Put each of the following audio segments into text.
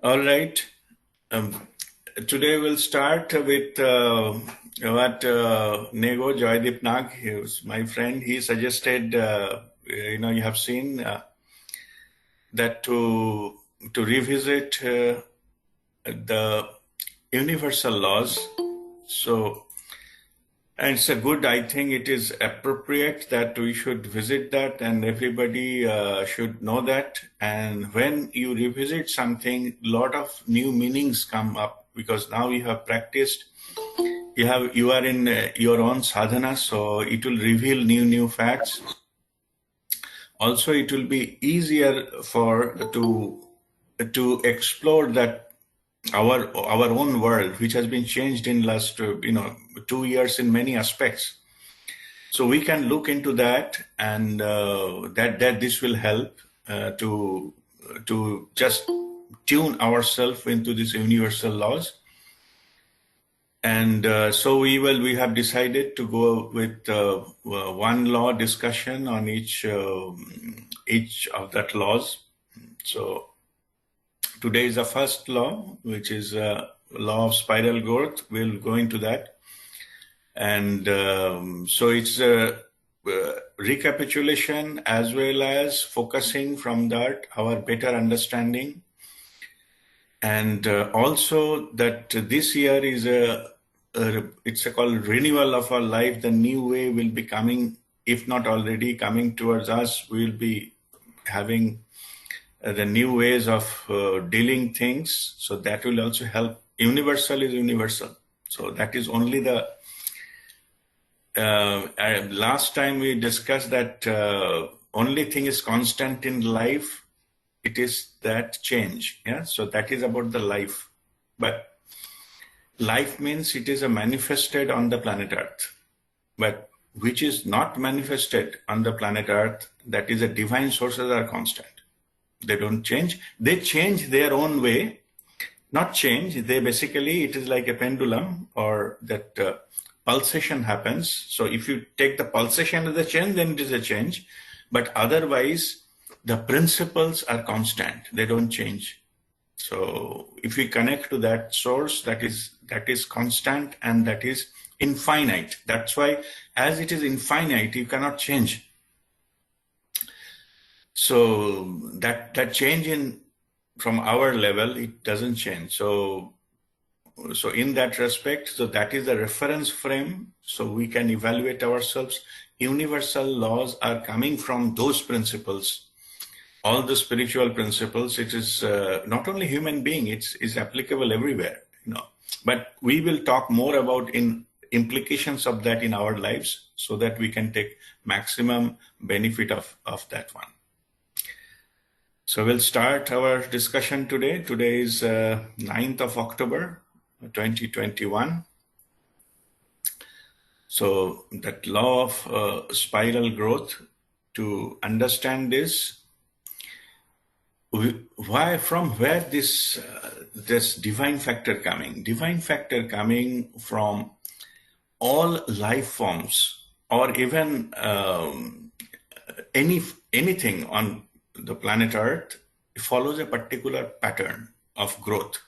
All right. Um, Today we'll start with what Nego Joydeep Nag, he was my friend, he suggested, you have seen that to revisit the universal laws. So, and it's a good, I think it is appropriate that we should visit that and everybody should know that. And when you revisit something, a lot of new meanings come up because now you have practiced, you are in your own sadhana, so it will reveal new facts. Also, it will be easier for to explore that our own world, which has been changed in last 2 years in many aspects. So we can look into that, and that this will help to just tune ourselves into these universal laws. And so we have decided to go with one law discussion on each of that laws. So today is the first law, which is law of spiral growth. We'll go into that. And so it's a recapitulation as well as focusing from that our better understanding. And also that this year is it's a called renewal of our life. The new way will be coming, if not already coming towards us. We'll be having the new ways of dealing things. So that will also help. Universal is universal. So that is only the last time we discussed that only thing is constant in life. It is that change. Yeah. So that is about the life. But life means it is a manifested on the planet Earth. But which is not manifested on the planet Earth, that is the divine sources are constant. They don't change. They change their own way. Not change. They basically, it is like a pendulum or that pulsation happens. So if you take the pulsation as a change, then it is a change. But otherwise, the principles are constant. They don't change. So if we connect to that source that is constant and that is infinite, that's why as it is infinite, you cannot change. So that change in from our level, it doesn't change. So in that respect, so that is the reference frame. So we can evaluate ourselves. Universal laws are coming from those principles. All the spiritual principles, it is not only human being, it's applicable everywhere, But we will talk more about in implications of that in our lives so that we can take maximum benefit of that one. So we'll start our discussion today. Today is 9th of October, 2021. So that law of spiral growth, to understand this, from where this divine factor coming? Divine factor coming from all life forms, or even anything on the planet Earth follows a particular pattern of growth,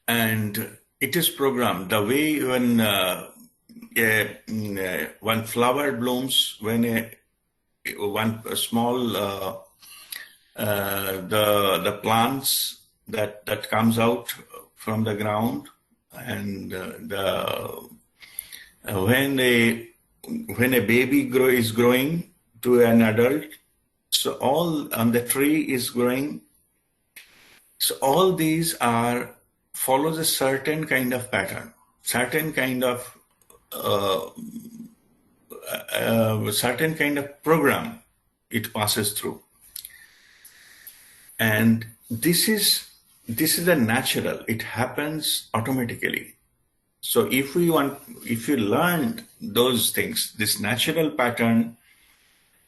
and it is programmed the way when flower blooms, when a small the plants that comes out from the ground, and when a baby is growing to an adult, so all on the tree is growing. So all these follows a certain kind of pattern, certain kind of program it passes through. And this is a natural, it happens automatically. So if you learn those things, this natural pattern,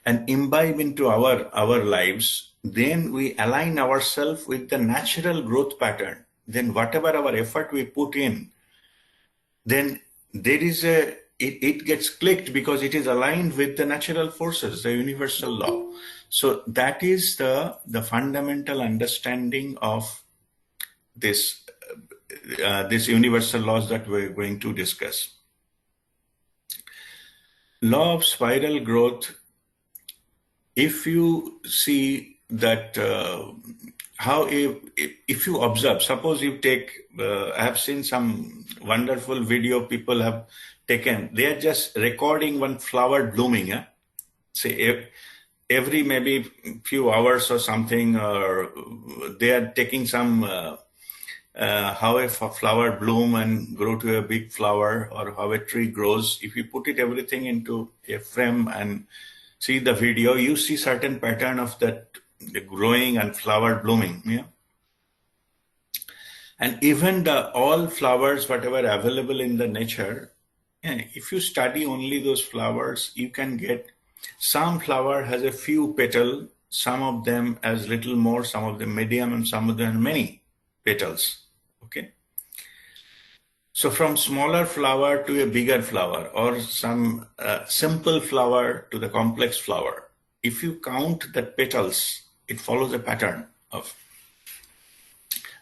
and imbibe into our lives, then we align ourselves with the natural growth pattern. Then whatever our effort we put in, then there is it gets clicked because it is aligned with the natural forces, the universal law. So that is the fundamental understanding of this this universal laws that we're going to discuss. Law of spiral growth. If you see that how if you observe, suppose you take, I have seen some wonderful video people have taken. They are just recording one flower blooming. Say every maybe few hours or something, or they are taking some how a flower bloom and grow to a big flower, or how a tree grows. If you put it everything into a frame and see the video, you see certain pattern of that the growing and flower blooming. Yeah. And even the all flowers, whatever available in the nature, yeah, if you study only those flowers, you can get some flower has a few petal, some of them has little more, some of them medium, and some of them many petals. Okay. So from smaller flower to a bigger flower, or some simple flower to the complex flower, if you count the petals, it follows a pattern of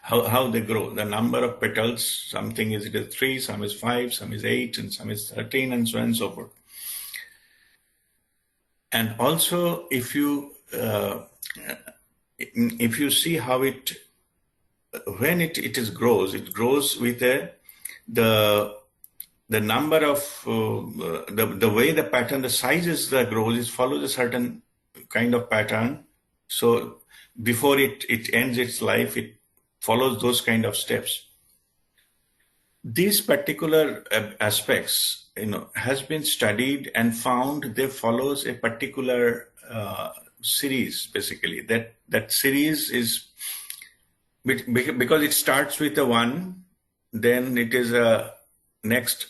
how they grow. The number of petals, something is it is 3, some is 5, some is 8, and some is 13, and so on and so forth. And also, if you see how it, when it is grows, it grows with the number of the way the pattern, the sizes that grows, it follows a certain kind of pattern. So before it ends its life, it follows those kind of steps. These particular aspects, has been studied and found they follows a particular series. Basically, that series is because it starts with a 1, then it is a next.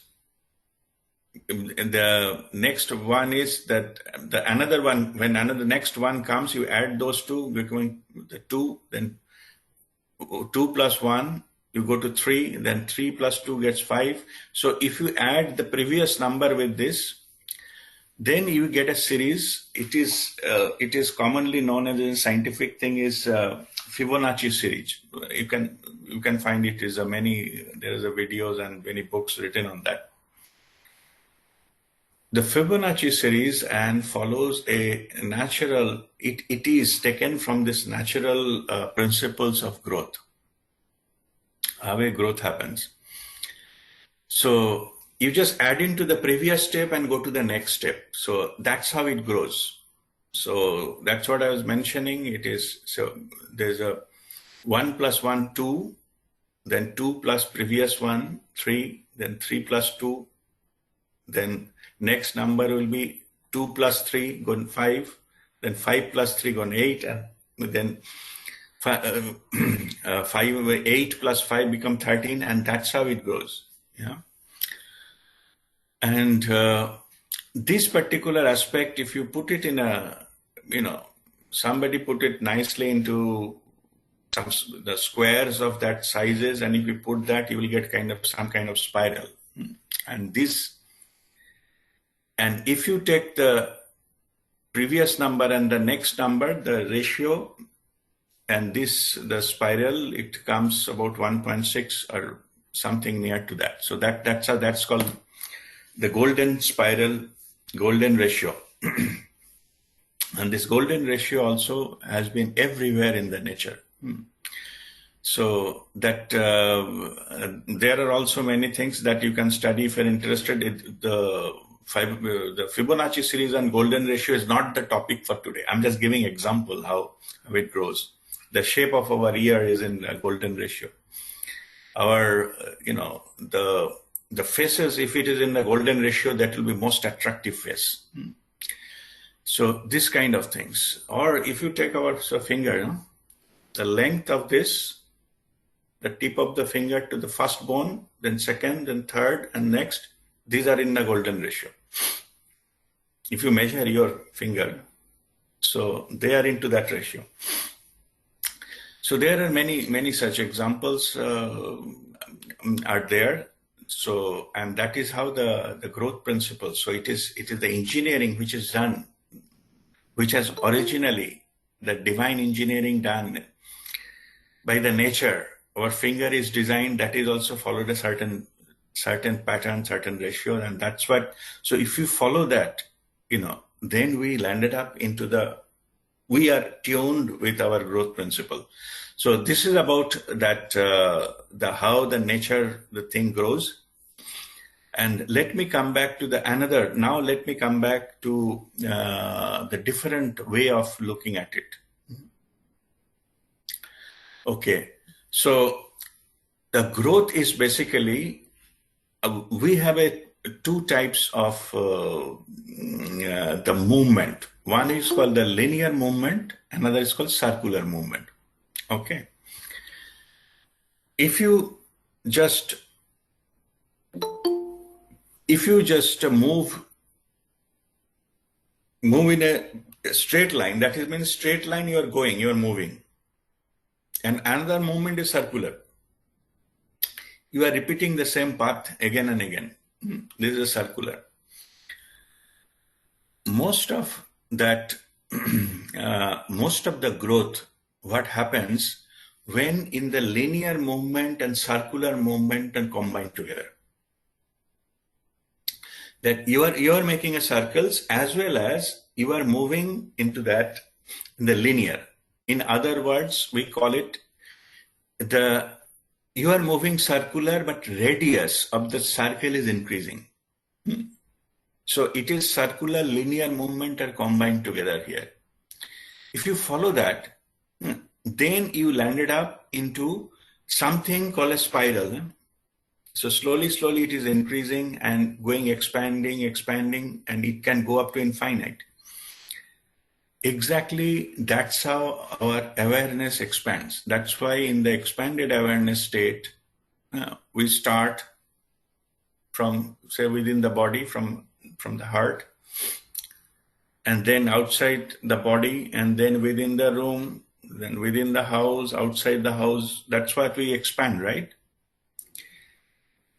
The next one is that the another one. When another next one comes, you add those two, becoming the 2. Then 2 plus 1, you go to 3. Then 3 plus 2 gets 5. So if you add the previous number with this, then you get a series. It is commonly known as a scientific thing is Fibonacci series. You can find it is there is a videos and many books written on that. The Fibonacci series and follows a natural. It is taken from this natural principles of growth. How a growth happens. So you just add into the previous step and go to the next step. So that's how it grows. So that's what I was mentioning. It is, so there's a 1 plus 1, 2, then 2 plus previous one, 3, then 3 plus 2, then next number will be 2 plus 3, gone 5, then 5 plus 3, gone 8, and then 8 plus 5 become 13, and that's how it goes. Yeah. And this particular aspect, if you put it in a, somebody put it nicely into the squares of that sizes, and if you put that, you will get some kind of spiral. And if you take the previous number and the next number, the ratio, and the spiral, it comes about 1.6 or something near to that. So that's called the golden spiral, golden ratio. And this golden ratio also has been everywhere in the nature. So that there are also many things that you can study if you're interested. The Fibonacci series and golden ratio is not the topic for today. I'm just giving example how it grows. The shape of our ear is in a golden ratio. Our, the faces, if it is in the golden ratio, that will be most attractive face. So this kind of things. Or if you take our finger, the length of this, the tip of the finger to the first bone, then second, then third, and next, these are in the golden ratio. If you measure your finger, so they are into that ratio. So there are many such examples are there. So, and that is how the growth principle. So it is the engineering which is done which has originally the divine engineering done by the nature. Our finger is designed that is also followed a certain pattern, certain ratio, and that's what. So if you follow that, then we landed up into we are tuned with our growth principle. So this is about that the how the nature the thing grows. And let me come back to now let me come back to the different way of looking at it. Okay, so the growth is basically, we have two types of the movement. One is called the linear movement, another is called circular movement. Okay. If you just move in a straight line, that means straight line you are moving. And another movement is circular. You are repeating the same path again and again. This is a circular. Most of that, most of the growth, what happens when in the linear movement and circular movement and combined together. That you are making a circles as well as you are moving into that in the linear. In other words, we call it you are moving circular, but radius of the circle is increasing. So it is circular linear movement are combined together here. If you follow that, then you landed up into something called a spiral. So slowly it is increasing and going expanding, and it can go up to infinite. Exactly, that's how our awareness expands. That's why in the expanded awareness state, we start from, say, within the body, from the heart, and then outside the body, and then within the room, then within the house, outside the house. That's what we expand, right?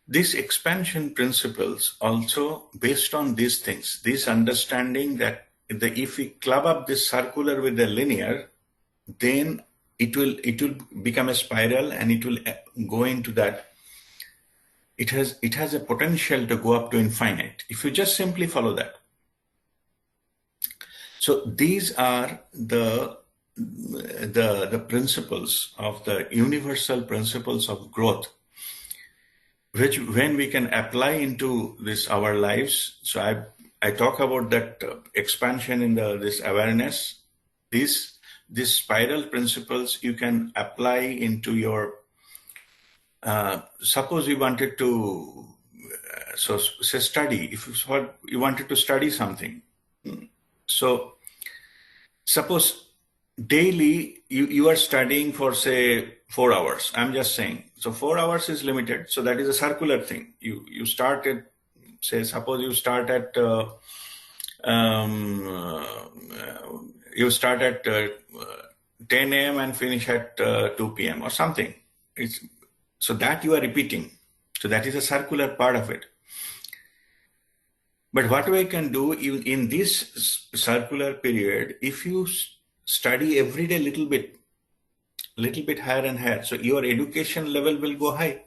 These expansion principles also based on these things, this understanding that if we club up this circular with the linear, then it will become a spiral, and it will go into that. It has a potential to go up to infinite if you just simply follow that. So these are the principles of the universal principles of growth, which when we can apply into our lives. So I talk about that expansion in this awareness. These spiral principles you can apply into your. Suppose you wanted to say study. If you wanted to study something, so suppose daily you are studying for, say, 4 hours. I'm just saying. So 4 hours is limited. So that is a circular thing. You start at, say, suppose you start at 10 a.m. and finish at 2 p.m. or something. So that you are repeating. So that is a circular part of it. But what we can do in this circular period, if you study every day little bit higher and higher, so your education level will go high.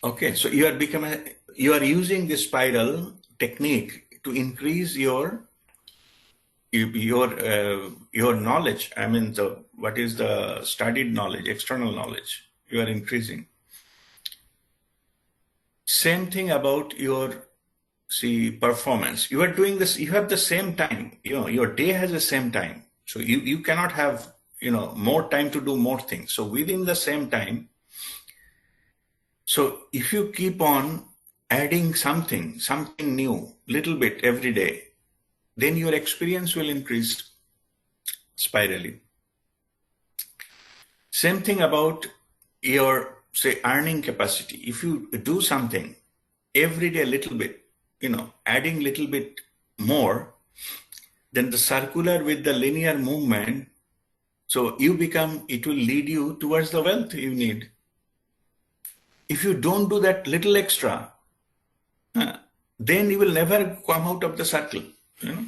Okay, so you are using this spiral technique to increase your knowledge. I mean, what is the studied knowledge, external knowledge, you are increasing. Same thing about your performance. You are doing this, you have the same time, your day has the same time. So you cannot have, more time to do more things. So within the same time, so if you keep on adding something new, little bit every day, then your experience will increase spirally. Same thing about your, say, earning capacity. If you do something every day a little bit, adding little bit more, then the circular with the linear movement, so it will lead you towards the wealth you need. If you don't do that little extra, then you will never come out of the circle. You know?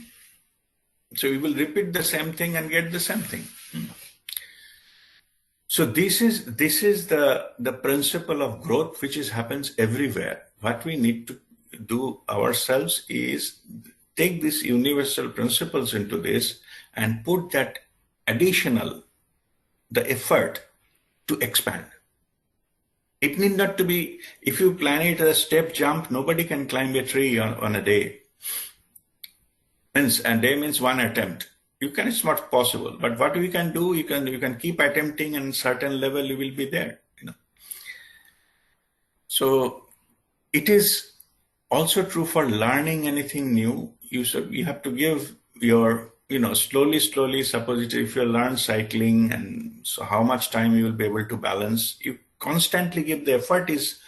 So we will repeat the same thing and get the same thing. So this is the principle of growth, which happens everywhere. What we need to do ourselves is take these universal principles into this and put that additional, the effort to expand. It need not to be, if you plan it as a step jump, nobody can climb a tree on a day. And day means one attempt. It's not possible. But what we can do, you can keep attempting, and certain level you will be there. So it is also true for learning anything new. You have to give your, slowly. Suppose if you learn cycling, and so how much time you will be able to balance. You constantly give the effort is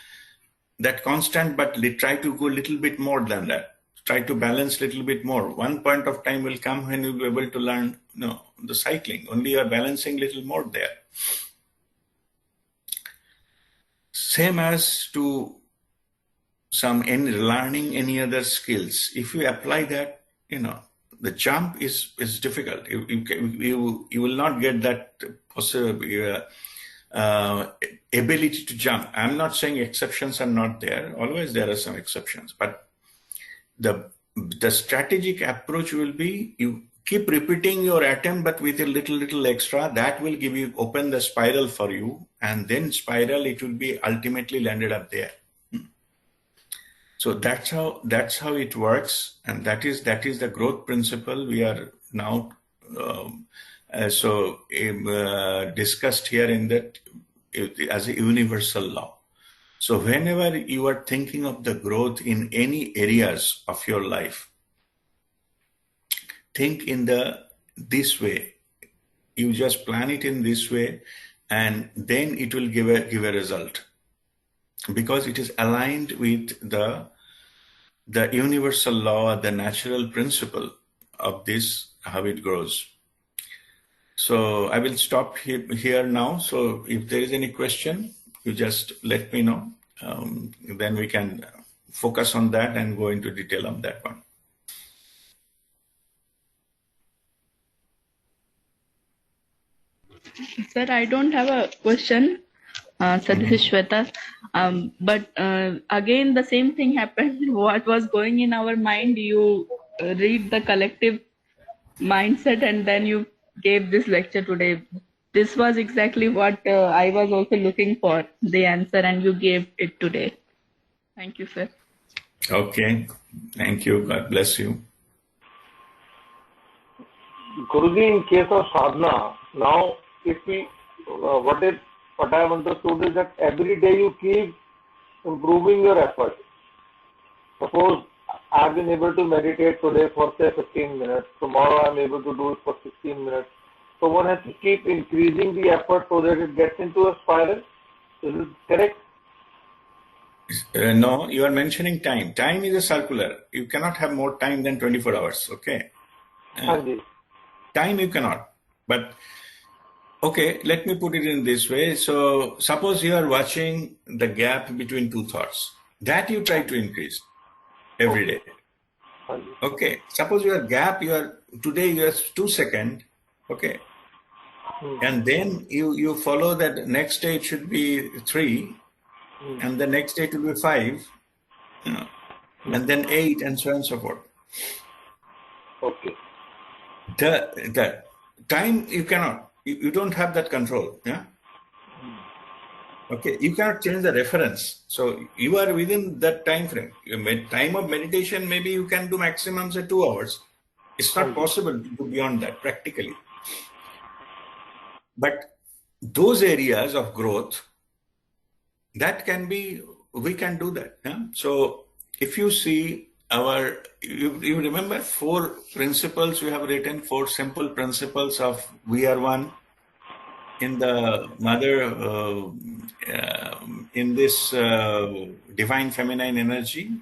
that constant, but try to go a little bit more than that. Try to balance a little bit more. One point of time will come when you'll be able to learn the cycling. Only you are balancing a little more there. Same as to learning any other skills. If you apply that, the jump is difficult. You will not get that ability to jump. I'm not saying exceptions are not there. Always there are some exceptions, but the strategic approach will be you keep repeating your attempt, but with a little extra. That will open the spiral for you, and then spiral it will be ultimately landed up there. So that's how it works, and that is the growth principle we are now discussed here in that as a universal law. So whenever you are thinking of the growth in any areas of your life, think in this way. You just plan it in this way, and then it will give a result, because it is aligned with the universal law, the natural principle of this, how it grows. So I will stop here now. So if there is any question, you just let me know. Then we can focus on that and go into detail on that one. Sir, I don't have a question. This is Shweta. But again, the same thing happened. What was going in our mind, you read the collective mindset, and then you gave this lecture today. This was exactly what I was also looking for, the answer, and you gave it today. Thank you, sir. Okay. Thank you. God bless you. Guruji, in case of sadhana, now if we, what I have understood is that every day you keep improving your effort. Suppose I've been able to meditate today for say 15 minutes. Tomorrow I'm able to do it for 16 minutes. So one has to keep increasing the effort so that it gets into a spiral. Is it correct? No, you are mentioning time. Time is a circular. You cannot have more time than 24 hours. Okay. Time you cannot. But okay, let me put it in this way. So suppose you are watching the gap between two thoughts. That you try to increase every day. Okay. Suppose your gap, today you are 2 seconds. Okay. And then you follow that next day it should be 3. And the next day it will be 5. And then 8, and so on and so forth. Okay. The time you cannot. You don't have that control. Yeah. Okay. You cannot change the reference. So you are within that time frame. Time of meditation, maybe you can do maximum say 2 hours. It's not possible to do beyond that practically. But those areas of growth, that can be, we can do that. Yeah? So if you see you remember 4 principles we have written, 4 simple principles of WeAreOne in the mother, in this divine feminine energy,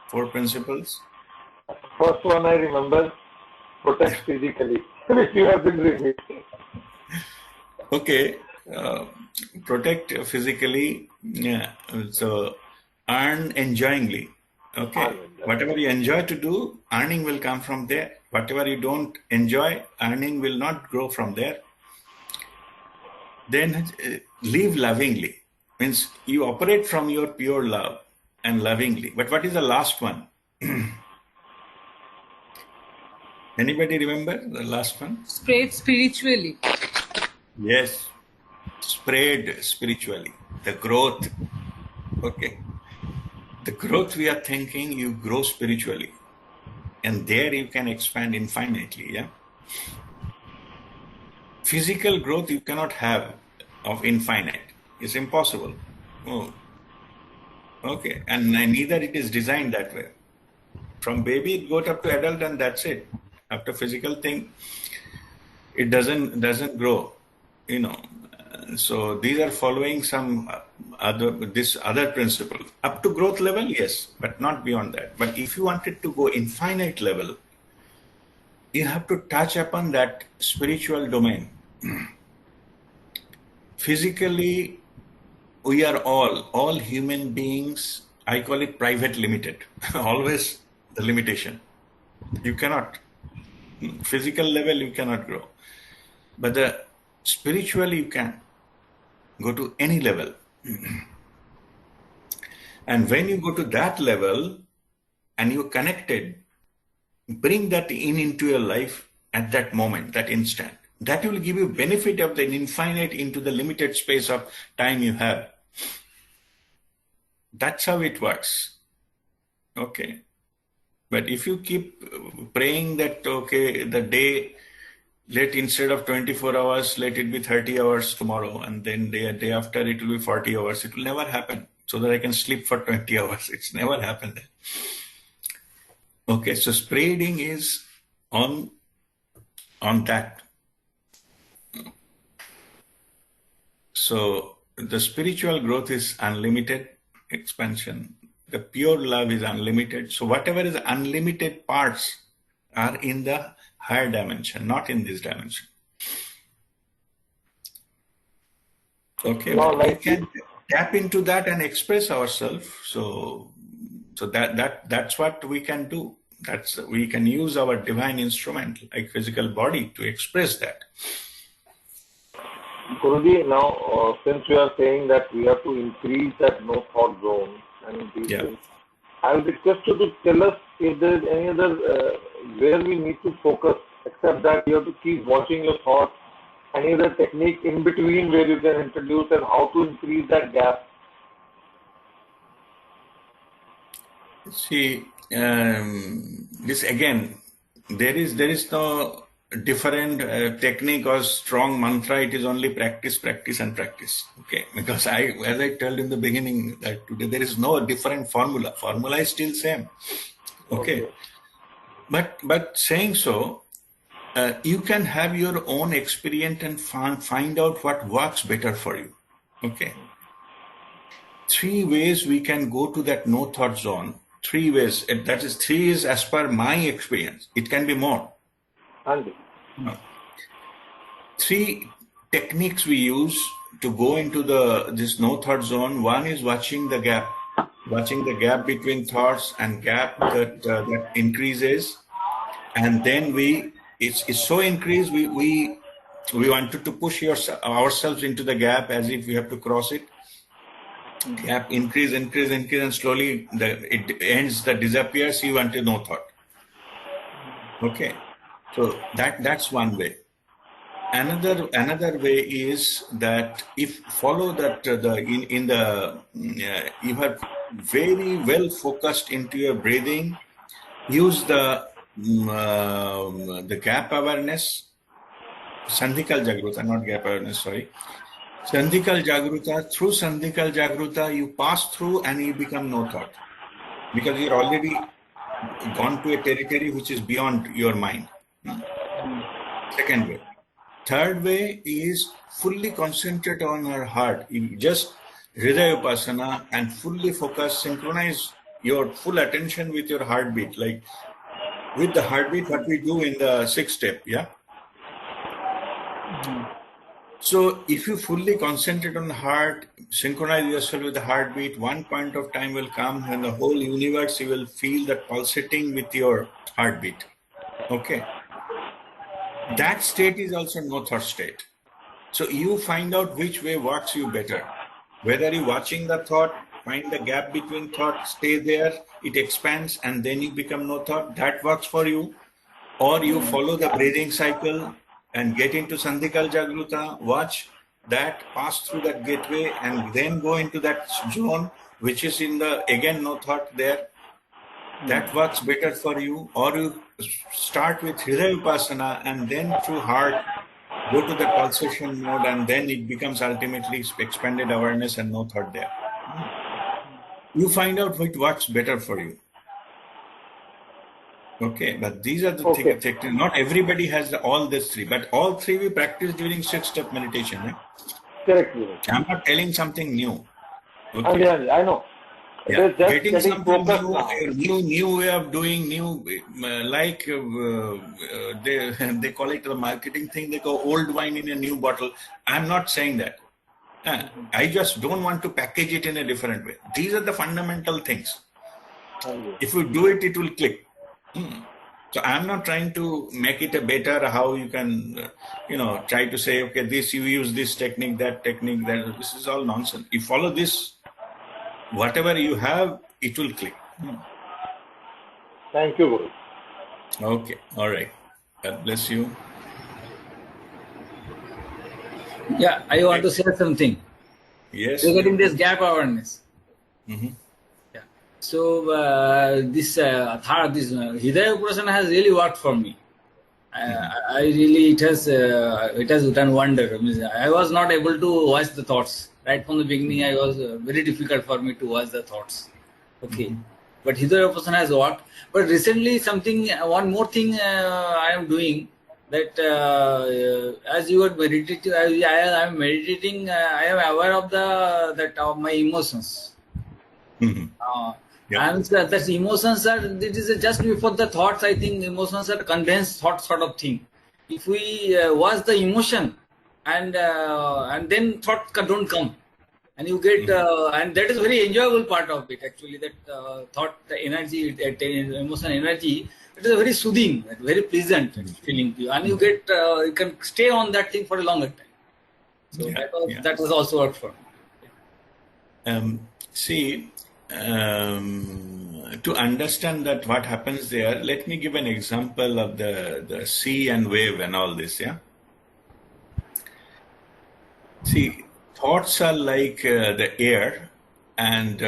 4 principles. First one I remember, protect physically, which you have been reading. Okay. Protect physically. Yeah. So earn enjoyingly. Okay. Whatever you enjoy to do, earning will come from there. Whatever you don't enjoy, earning will not grow from there. Then live lovingly. Means you operate from your pure love and lovingly. But what is the last one? Anybody remember the last one? Spread spiritually. Yes. Spread spiritually. The growth. Okay. The growth we are thinking, you grow spiritually. And there you can expand infinitely. Yeah. Physical growth you cannot have of infinite. It's impossible. Oh. Okay. And neither it is designed that way. From baby it goes up to adult and that's it. After physical thing, it doesn't grow, you know. So these are following some other principle. Up to growth level, yes, but not beyond that. But if you wanted to go infinite level, you have to touch upon that spiritual domain. Physically, we are all human beings. I call it private limited. Always the limitation. You cannot. Physical level, you cannot grow. But the spiritually, you can go to any level. And when you go to that level and you're connected, bring that into your life at that moment, that instant. That will give you benefit of the infinite into the limited space of time you have. That's how it works. Okay. But if you keep praying that, okay, the day, let instead of 24 hours, let it be 30 hours tomorrow, and then day after it will be 40 hours. It will never happen. So that I can sleep for 20 hours. It's never happened. Okay, so spreading is on that. So the spiritual growth is unlimited expansion. The pure love is unlimited. So whatever is unlimited parts are in the higher dimension, not in this dimension. Okay, Now, we can tap into that and express ourselves. So that's what we can do. We can use our divine instrument, like physical body, to express that. Guruji, now since you are saying that we have to increase that no thought zone and these things, I will request you to tell us if there is any other where we need to focus, except that you have to keep watching your thoughts. Any other technique in between where you can introduce and how to increase that gap? See, this again, there is no different technique or strong mantra. It is only practice, practice, and practice. Okay, because as I told in the beginning, that today there is no different formula. Formula is still same. Okay. But saying so, you can have your own experience and find out what works better for you. Okay. 3 ways we can go to that no thought zone. 3 ways. That is 3 is as per my experience. It can be more. 3 techniques we use to go into this no thought zone. One is watching the gap between thoughts and gap that increases, and then it's so increased we wanted to push ourselves into the gap as if we have to cross it. Gap increase, and slowly it ends, that disappears. You want to no thought. Okay, so that's one way. Another way is that if follow that you have very well focused into your breathing, use the gap awareness, Sandhikal Jagruta, not gap awareness, sorry. Sandhikal Jagruta, through Sandhikal Jagruta, you pass through and you become no thought, because you're already gone to a territory which is beyond your mind. Second way. Third way is fully concentrate on our heart. You just Hridaya Upasana and fully focus, synchronize your full attention with your heartbeat, like with the heartbeat, what we do in the 6th step, yeah? So if you fully concentrate on the heart, synchronize yourself with the heartbeat, one point of time will come when the whole universe, you will feel that pulsating with your heartbeat. Okay. That state is also no thought state. So you find out which way works you better. Whether you're watching the thought, find the gap between thought, stay there, it expands, and then you become no thought. That works for you. Or you follow the breathing cycle and get into Sandhikal Jagruta, watch that, pass through that gateway, and then go into that zone, which is in the, again, no thought there. That works better for you. Or you start with Hridaya Upasana and then through heart, go to that pulsation mode, and then it becomes ultimately expanded awareness and no thought there. You find out what works better for you. Okay, but these are the things. Not everybody has all these three, but all three we practice during 6-step meditation. Right? Correct. I'm not telling something new. Okay. I know. It Yeah, is just getting something focused new, now. new way of doing, they call it the marketing thing. They go old wine in a new bottle. I'm not saying that. I just don't want to package it in a different way. These are the fundamental things. If you do it, it will click. So I'm not trying to make it a better how you can, try to say, okay, this you use this technique, that technique, that this is all nonsense. You follow this, whatever you have, it will click. Thank you, Guru. Okay, all right. God bless you. Yeah, I want to say something. Yes. Regarding this gap awareness. Mm-hmm. Yeah. So this Hridaya Upasana has really worked for me. I really it has done wonder. I mean, I was not able to watch the thoughts right from the beginning. I was very difficult for me to watch the thoughts. Okay, but Hridaya Upasana has worked. But recently, one more thing I am doing. That as you are meditating, I am meditating. I am aware of of my emotions. And that emotions are. It is just before the thoughts. I think emotions are condensed thought sort of thing. If we watch the emotion, and then thought don't come, and you get and that is very enjoyable part of it actually. That thought energy, that emotion energy. It is a very soothing, very pleasant feeling to you, and you get you can stay on that thing for a longer time. So that was also worked for me. To understand that what happens there, let me give an example of the sea and wave and all this. Yeah. See, thoughts are like the air, and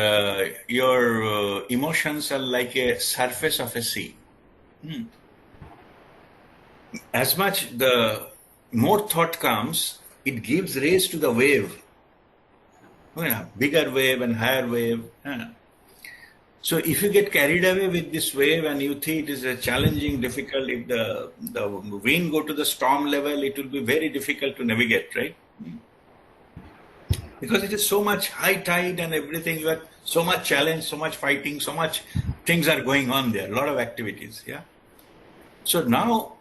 your emotions are like a surface of a sea. As much the more thought comes, it gives raise to the wave. Bigger wave and higher wave. So if you get carried away with this wave and you think it is a challenging, difficult, if the wind go to the storm level, it will be very difficult to navigate, right? Because it is so much high tide and everything, you have so much challenge, so much fighting, so much things are going on there, a lot of activities, yeah? So now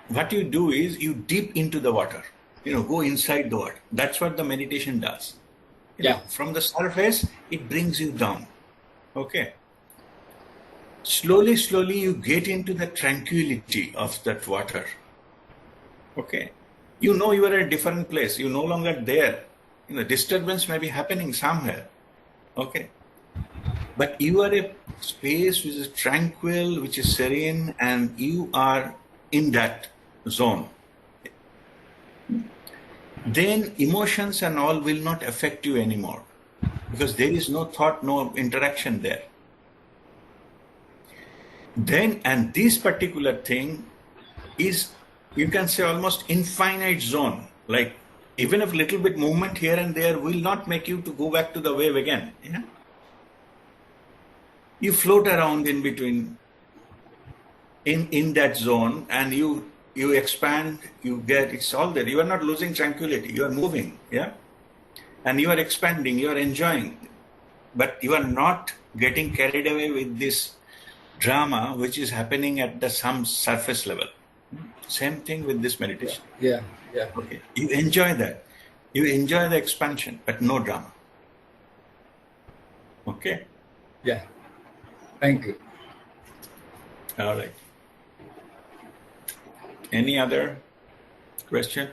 what you do is you dip into the water, go inside the water. That's what the meditation does. From the surface, it brings you down, okay? Slowly, slowly you get into the tranquility of that water, okay? You are at a different place, you're no longer there. Disturbance may be happening somewhere, okay? But you are a space which is tranquil, which is serene, and you are in that zone. Then emotions and all will not affect you anymore because there is no thought, no interaction there. Then, and this particular thing is, you can say, almost infinite zone. Like, even if little bit movement here and there will not make you to go back to the wave again. Yeah? You float around in between, in that zone, and you expand, it's all there. You are not losing tranquility, you are moving, yeah? And you are expanding, you are enjoying, but you are not getting carried away with this drama which is happening at some surface level. Same thing with this meditation. Yeah. Okay. You enjoy that. You enjoy the expansion, but no drama. Okay? Yeah. Thank you. All right. Any other question?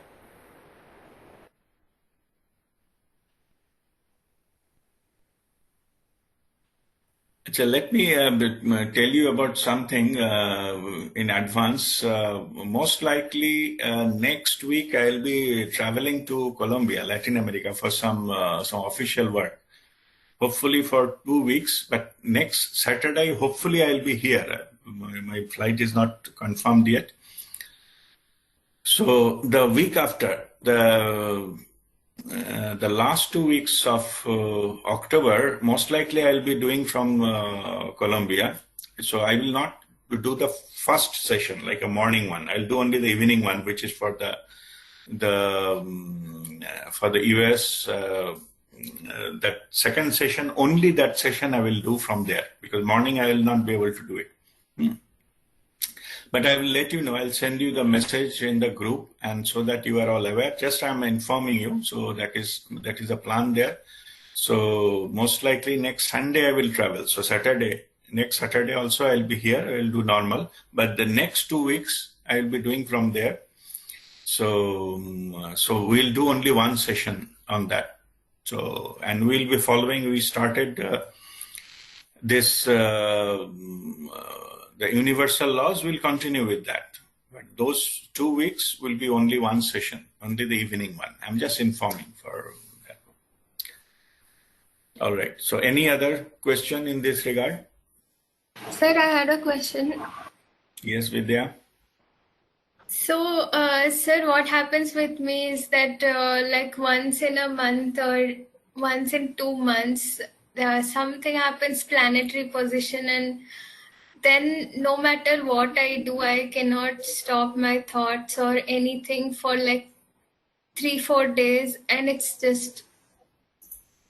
So let me tell you about something in advance. Most likely next week I'll be traveling to Colombia, Latin America, for some official work. Hopefully for 2 weeks, but next Saturday, hopefully I'll be here. My flight is not confirmed yet. So the week after, the last 2 weeks of October, most likely I'll be doing from Colombia. So I will not do the first session, like a morning one. I'll do only the evening one, which is for the US. That second session, only that session I will do from there, because morning I will not be able to do it. But I will let you know. I'll send you the message in the group, and so that you are all aware. Just I'm informing you. So that is a plan there. So most likely next Sunday I will travel. So next Saturday also I'll be here. I'll do normal. But the next 2 weeks I'll be doing from there. So we'll do only one session on that. So, and we'll be following. We started the universal laws. Will continue with that. But those 2 weeks will be only one session, only the evening one. I'm just informing for that. All right. So any other question in this regard? Sir, I had a question. Yes, Vidya. So, sir, what happens with me is that like once in a month or once in 2 months, something happens, planetary position, and then no matter what I do, I cannot stop my thoughts or anything for like 3-4 days, and it's just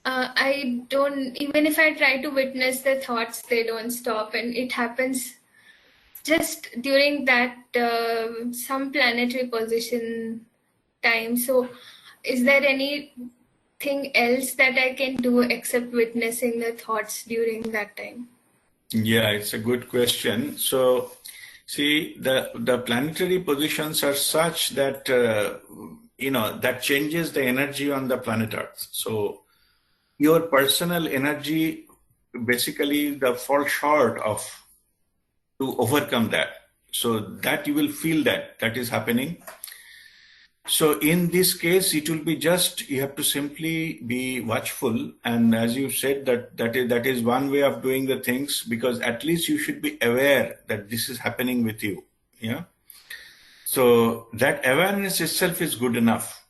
I don't, even if I try to witness the thoughts, they don't stop, and it happens just during that some planetary position time. So is there anything else that I can do except witnessing the thoughts during that time? Yeah, it's a good question. So see, the planetary positions are such that that changes the energy on the planet Earth. So your personal energy basically fall short of to overcome that. So that you will feel that is happening. So in this case, it will be just, you have to simply be watchful. And as you said, that is one way of doing the things, because at least you should be aware that this is happening with you. Yeah. So that awareness itself is good enough.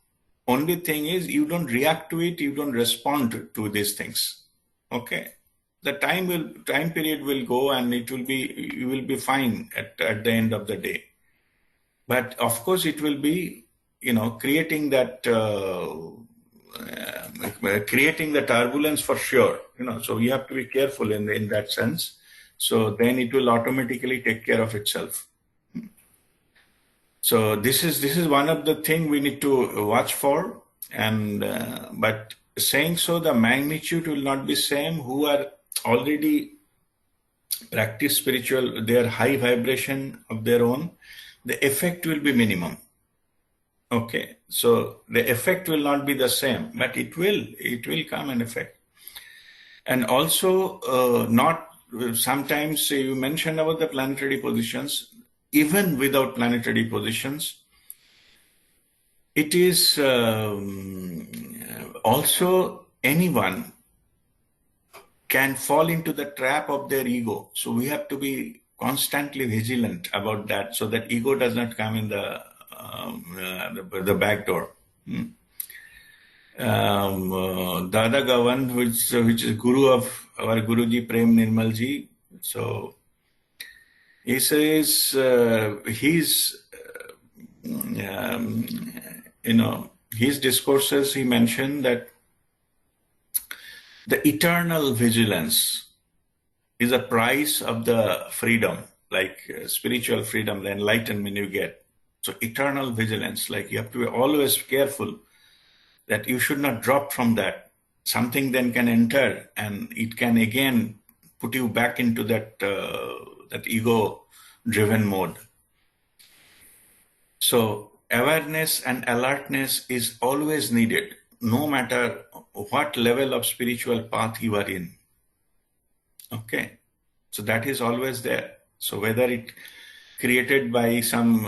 Only thing is, you don't react to it, you don't respond to these things. Okay. The time period will go, and you will be fine at the end of the day. But of course, it will be, creating that creating the turbulence for sure. So you have to be careful in that sense. So then it will automatically take care of itself. So this is one of the things we need to watch for. And but saying so, the magnitude will not be same. Who are already practice spiritual, their high vibration of their own, the effect will be minimum. Okay, so the effect will not be the same, but it will come an effect. And also sometimes you mentioned about the planetary positions. Even without planetary positions, it is also anyone can fall into the trap of their ego. So we have to be constantly vigilant about that, so that ego does not come in the back door. Dada Gavan, which is guru of our Guruji Prem Nirmalji. So he says his discourses, he mentioned that the eternal vigilance is a price of the freedom, like spiritual freedom, the enlightenment you get. So eternal vigilance, like you have to be always careful that you should not drop from that. Something then can enter, and it can again put you back into that ego-driven mode. So awareness and alertness is always needed, no matter what level of spiritual path you are in. Okay, so that is always there. So whether it created by some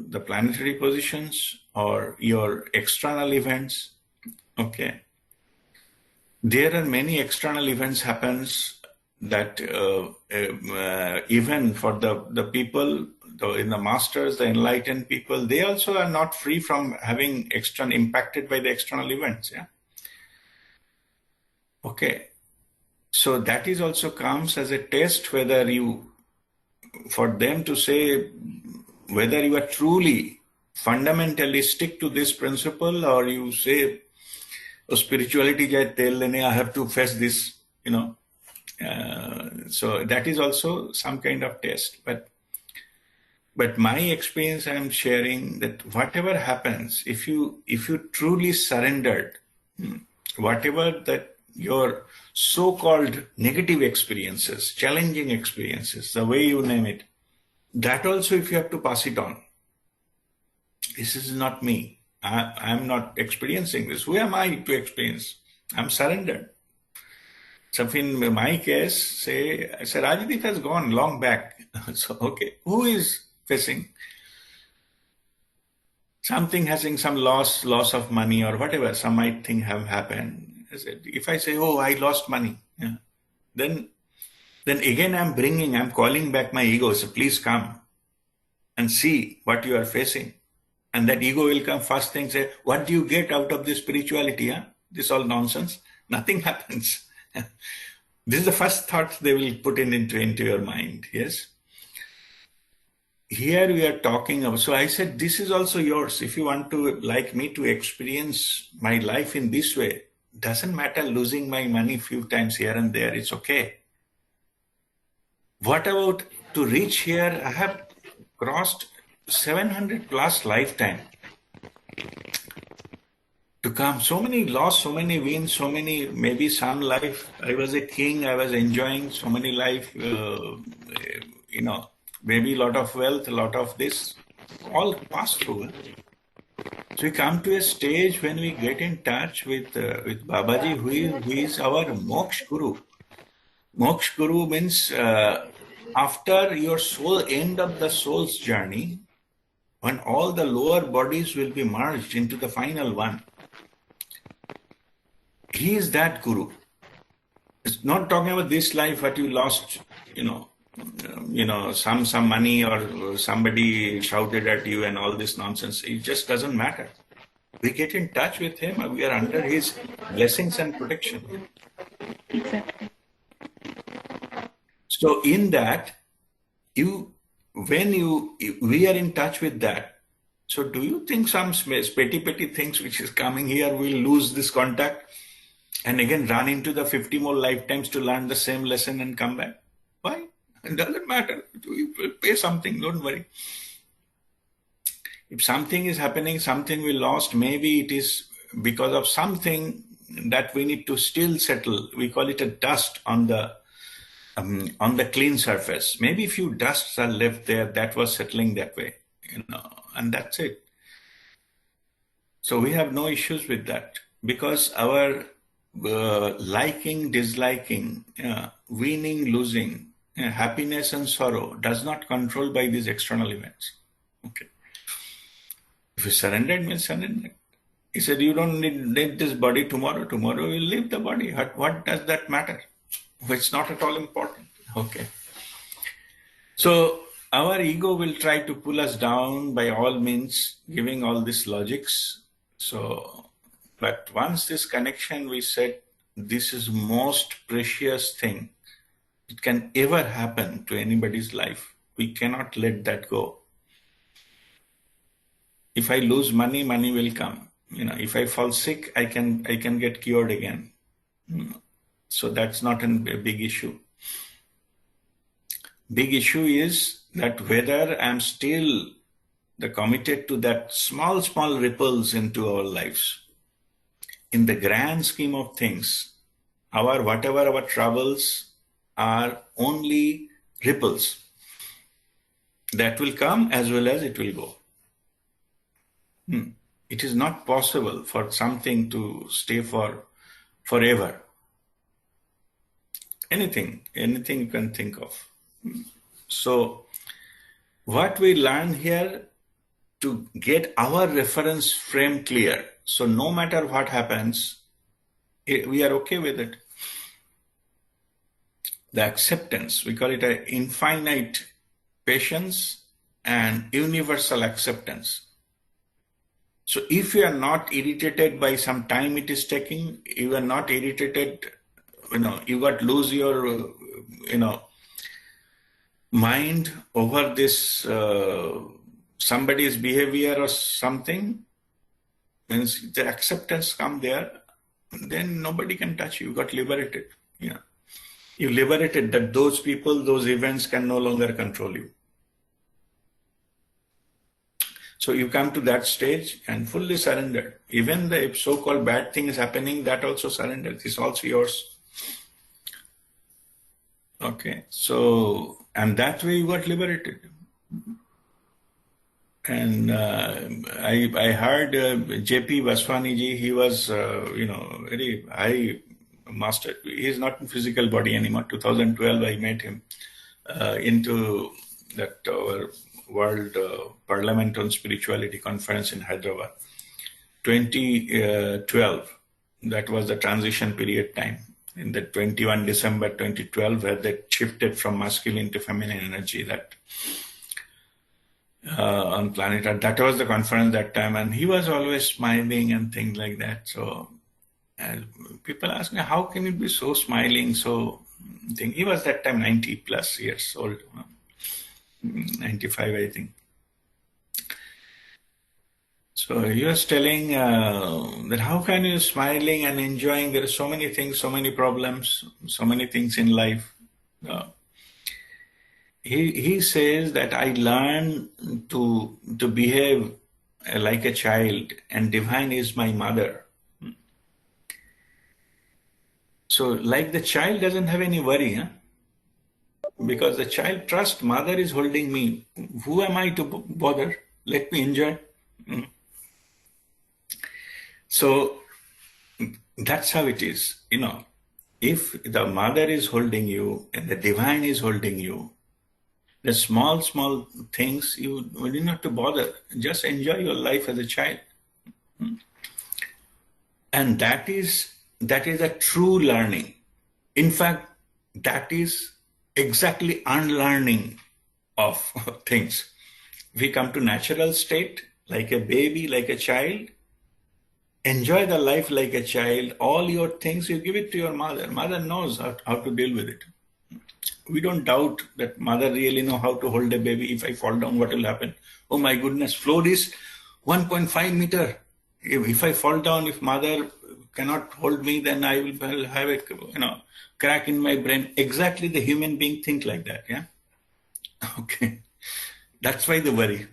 the planetary positions or your external events, okay, there are many external events happens that even for the people in the masters, the enlightened people, they also are not free from having impacted by the external events. Yeah. Okay. So that is also comes as a test whether you, for them to say whether you are truly fundamentally stick to this principle, or you say, oh, spirituality jai tel lene, I have to face this, so that is also some kind of test. But my experience, I'm sharing that whatever happens, if you truly surrendered, whatever that your so-called negative experiences, challenging experiences, the way you name it, that also if you have to pass it on. This is not me. I'm not experiencing this. Who am I to experience? I'm surrendered. So in my case, say Rajdeep has gone long back. So okay, who is facing something, having some loss of money or whatever, some might think have happened. If I say, oh, I lost money, yeah, then again I'm calling back my ego. So please come and see what you are facing. And that ego will come first thing, say, what do you get out of this spirituality? Huh? This all nonsense. Nothing happens. This is the first thought they will put into your mind. Yes. Here we are talking about, so I said, this is also yours. If you want to, like me, to experience my life in this way, doesn't matter losing my money few times here and there, it's okay. What about to reach here? I have crossed 700 plus lifetime to come. So many loss, so many wins, so many, maybe some life, I was a king, I was enjoying so many life, maybe a lot of wealth, a lot of this, all pass through. So we come to a stage when we get in touch with Babaji, who is our Moksha Guru. Moksha Guru means after your soul, end of the soul's journey, when all the lower bodies will be merged into the final one. He is that Guru. It's not talking about this life, what you lost, some money or somebody shouted at you and all this nonsense. It just doesn't matter. We get in touch with him. We are under his blessings and protection. Exactly. So in that, we are in touch with that. So do you think some petty things which is coming here will lose this contact and again run into the 50 more lifetimes to learn the same lesson and come back? Why? It doesn't matter. You will pay something, don't worry. If something is happening, something we lost, maybe it is because of something that we need to still settle. We call it a dust on the clean surface. Maybe a few dusts are left there that was settling that way, and that's it. So we have no issues with that because our liking, disliking, winning, losing, happiness and sorrow does not control by these external events. Okay. If you surrendered, means surrendered. He said, you don't need this body tomorrow. Tomorrow you'll leave the body. What does that matter? It's not at all important. Okay. So our ego will try to pull us down by all means, giving all these logics. So, but once this connection, we said, this is most precious thing it can ever happen to anybody's life. We cannot let that go. If I lose money, money will come. If I fall sick, I can get cured again. So that's not a big issue. Big issue is that whether I'm still committed to that small ripples into our lives. In the grand scheme of things, whatever our troubles are only ripples that will come as well as it will go. It is not possible for something to stay for forever. Anything you can think of. So what we learn here to get our reference frame clear. So no matter what happens, we are okay with it. The acceptance, we call it an infinite patience and universal acceptance. So if you are not irritated by some time it is taking, you are not irritated, you got lose your, mind over this somebody's behavior or something, means the acceptance come there, then nobody can touch you. You got liberated. Yeah. You liberated that those people, those events can no longer control you. So you come to that stage and fully surrendered. Even the so-called bad thing is happening, that also surrendered. It's also yours. Okay. So, and that way you got liberated. And I heard J.P. Vaswani ji, he was, very high master. He is not in physical body anymore. 2012, I met him into that World Parliament on Spirituality conference in Hyderabad. 2012, that was the transition period time. In the 21 December 2012, where they shifted from masculine to feminine energy, that on planet Earth. That was the conference that time, and he was always smiling and things like that. So people ask me, how can you be so smiling? So he was that time 90 plus years old, 95, I think. So he was telling that how can you smiling and enjoying? There are so many things, so many problems, so many things in life. He says that I learned to behave like a child, and divine is my mother. So like the child doesn't have any worry, because the child trusts mother is holding me. Who am I to bother? Let me enjoy. So that's how it is. If the mother is holding you and the divine is holding you, the small things you don't have to bother. Just enjoy your life as a child. And that is a true learning. In fact, that is exactly unlearning of things. We come to natural state, like a baby, like a child. Enjoy the life like a child. All your things, you give it to your mother. Mother knows how to deal with it. We don't doubt that mother really know how to hold a baby. If I fall down, what will happen? Oh my goodness, floor is 1.5 meter. If I fall down, if mother cannot hold me, then I will have a crack in my brain. Exactly, the human being think like that. Yeah. Okay. That's why they worry.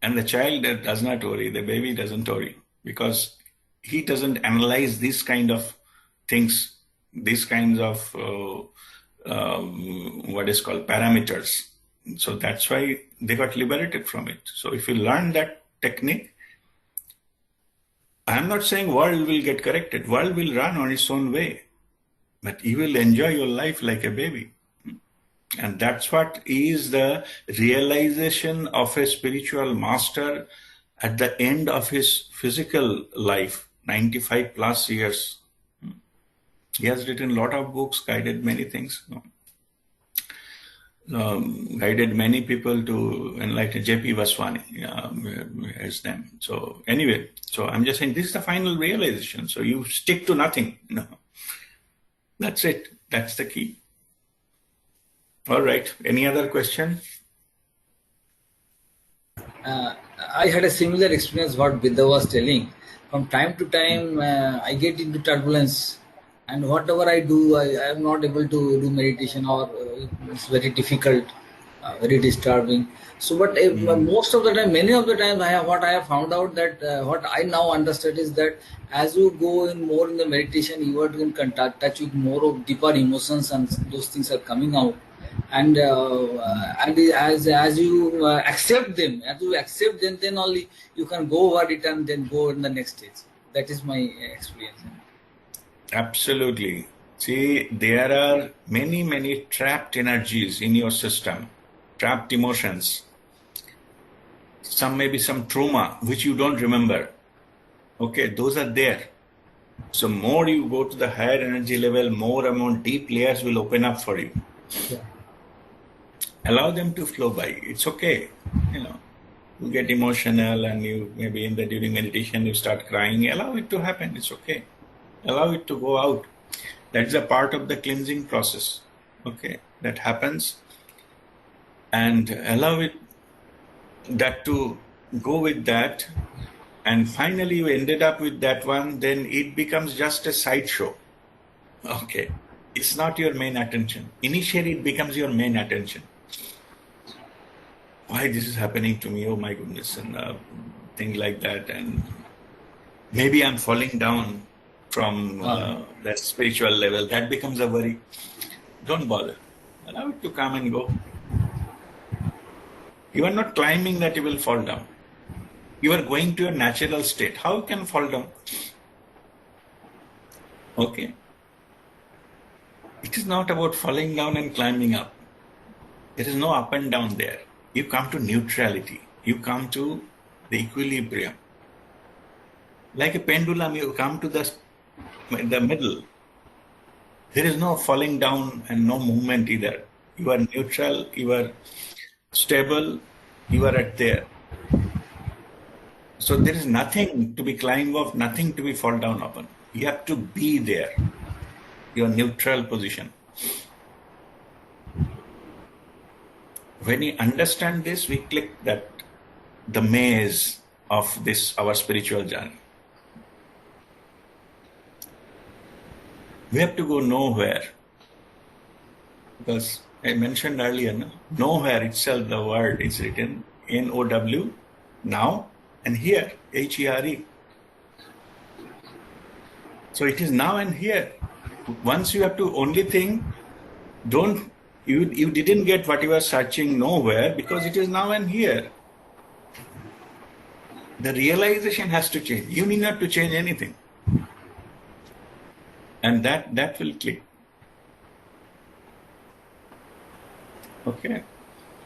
And the child does not worry. The baby doesn't worry, because he doesn't analyze these kind of things, these kinds of what is called parameters. So that's why they got liberated from it. So if you learn that technique, I'm not saying world will get corrected. World will run on its own way, but you will enjoy your life like a baby. And that's what is the realization of a spiritual master at the end of his physical life, 95 plus years. He has written a lot of books, guided many things, guided many people to enlighten. J.P. Vaswani as them. So anyway, so I'm just saying this is the final realization. So you stick to nothing. That's it. That's the key. All right. Any other question? I had a similar experience what Bidda was telling. From time to time, I get into turbulence, and whatever I do, I am not able to do meditation, or it's very difficult, very disturbing. So, but most of the time, many of the times, what I have found out that what I now understood is that as you go in more in the meditation, you are in touch with more of deeper emotions, and those things are coming out. and as you accept them, then only you can go over it and then go in the next stage. That is my experience. Absolutely. See, there are many, many trapped energies in your system, trapped emotions. Some maybe some trauma which you don't remember. Okay, those are there. So more you go to the higher energy level, more amount deep layers will open up for you. Yeah. Allow them to flow by. It's okay. You know, you get emotional and you maybe in the during meditation you start crying. Allow it to happen. It's okay. Allow it to go out. That's a part of the cleansing process. Okay, that happens, and allow it that to go with that, and finally you ended up with that one. Then it becomes just a sideshow. Okay, it's not your main attention. Initially, it becomes your main attention. Why this is happening to me? Oh my goodness, and things like that, and maybe I'm falling down from that spiritual level. That becomes a worry. Don't bother. Allow it to come and go. You are not climbing that you will fall down. You are going to your natural state. How you can fall down? Okay. It is not about falling down and climbing up. There is no up and down there. You come to neutrality. You come to the equilibrium. Like a pendulum, you come to the middle. There is no falling down and no movement either. You are neutral, you are stable, you are at there. So there is nothing to be climbed off, nothing to be fall down upon. You have to be there, your neutral position. When we understand this, we click that the maze of this our spiritual journey. We have to go nowhere. Because I mentioned earlier, nowhere itself the word is written N-O-W, now, and here, H-E-R-E. So it is now and here. Once you have to only think, you didn't get what you were searching nowhere because it is now and here. The realization has to change. You need not to change anything. And that will click. Okay.